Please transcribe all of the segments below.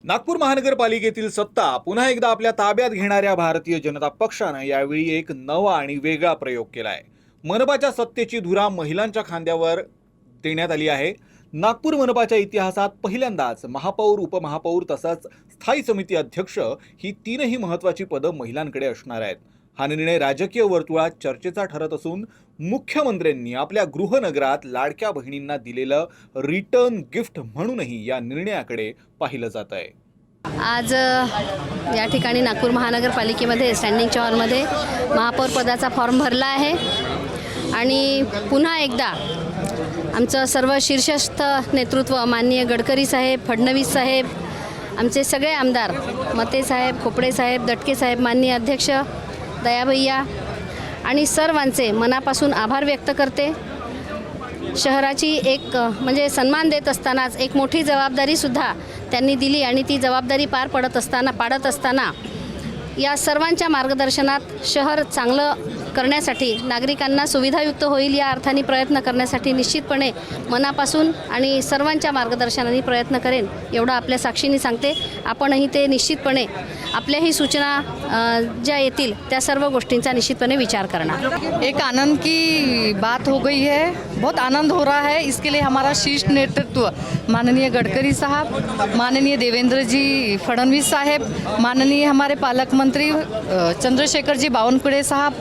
नागपूर महानगरपालिकेतील सत्ता पुन्हा एकदा आपल्या ताब्यात घेणाऱ्या भारतीय जनता पक्षानं यावेळी एक नवा आणि वेगळा प्रयोग केलाय। मनपाच्या सत्तेची धुरा महिलांच्या खांद्यावर देण्यात आली आहे। नागपूर मनपाच्या इतिहासात पहिल्यांदाच महापौर, उपमहापौर तसंच स्थायी समिती अध्यक्ष ही तीनही महत्त्वाची पदं महिलांकडे असणार आहेत। हा निर्णय राजकीय वर्तुळात चर्चेचा ठरत असून मुख्यमंत्र्यांनी आपल्या गृहनगरात लाडक्या बहिणींना दिलेलं रिटर्न गिफ्ट म्हणूनही या निर्णयाकडे पाहिलं जात आहे। आज या ठिकाणी नागपूर महानगरपालिकेमध्ये स्टँडिंगच्या हॉलमध्ये महापौर पदाचा फॉर्म भरला आहे आणि पुन्हा एकदा आमचं सर्व शीर्षस्थ नेतृत्व माननीय गडकरी साहेब, फडणवीस साहेब, आमचे सगळे आमदार मते साहेब, खोपडे साहेब, दटके साहेब, माननीय अध्यक्ष दयाभैया आणि सर्वांचे मनापासून आभार व्यक्त करते। शहराची एक म्हणजे सन्मान देत असतानाच एक मोठी जबाबदारीसुद्धा त्यांनी दिली आणि ती जबाबदारी पाडत असताना या सर्वांच्या मार्गदर्शनात शहर चांगलं करण्यासाठी, नागरिकांना सुविधायुक्त होईल या अर्थाने प्रयत्न करण्यासाठी निश्चितपणे मनापासून आणि सर्वांच्या मार्गदर्शनाने प्रयत्न करेन एवढं आपल्या साक्षीने सांगते। आपणही ते निश्चितपणे आपल्याही सूचना ज्या येतील त्या सर्व गोष्टींचा निश्चितपणे विचार करणार। एक आनंद की बात हो गई है, बहुत आनंद हो रहा है। इसके लिए हमारा शीर्ष नेतृत्व माननीय गडकरी साहब, माननीय देवेंद्र जी फडणवीस साहब, माननीय हमारे पालक मंत्री चंद्रशेखर जी बावनकुळे साहब,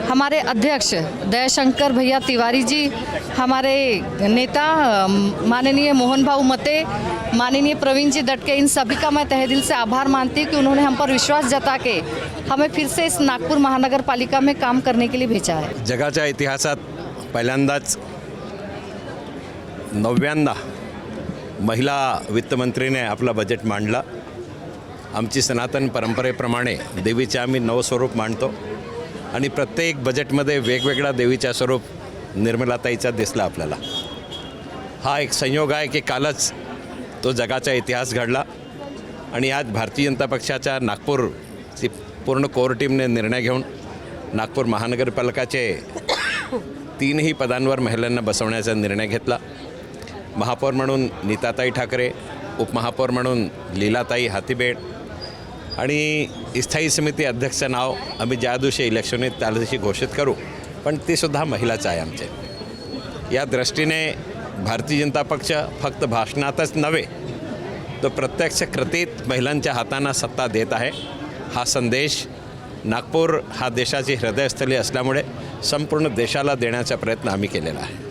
हमारे अध्यक्ष दयाशंकर भैया तिवारी जी, हमारे नेता माननीय मोहन भाऊ मते, माननीय प्रवीण जी दटके, इन सभी का मैं तहे दिल से आभार मानती हूँ कि उन्होंने हम पर विश्वास जता के हमें फिर से इस नागपुर महानगर पालिका में काम करने के लिए भेजा है। जगाच्या इतिहासात पहिल्यांदाच 9व्यांदा महिला वित्तमंत्रीने आपला बजेट मांडला। आमची सनातन परंपरेप्रमाणे देवीचे आम्ही 9 स्वरूप मांडतो आणि प्रत्येक बजेटमध्ये वेगवेगळा देवीचा स्वरूप निर्मलाताईचा दिसला आपल्याला। हा एक संयोग आहे की कालच तो जगाचा इतिहास घडला आणि आज भारतीय जनता पक्षाच्या नागपूरची पूर्ण कोर टीमने निर्णय घेऊन नागपूर महानगरपालिकाचे 3ही पदांवर महिलांना बसवण्याचा निर्णय घेतला। महापौर म्हणून नीताताई ठाकरे, उपमहापौर म्हणून लीलाताई हाथीबेड आणि स्थायी समिती अध्यक्षचं नाव आम्ही ज्या दिवशी इलेक्शन आहे त्या दिवशी घोषित करू, पण ते सुद्धा महिलाच आहे आमचे। या दृष्टीने भारतीय जनता पक्ष फक्त भाषणातच नव्हे तो प्रत्यक्ष कृतीत महिलांच्या हातांना सत्ता देत आहे। हा संदेश नागपूर हा देशाची हृदयस्थली असल्यामुळे संपूर्ण देशाला देण्याचा प्रयत्न आम्ही केलेला आहे।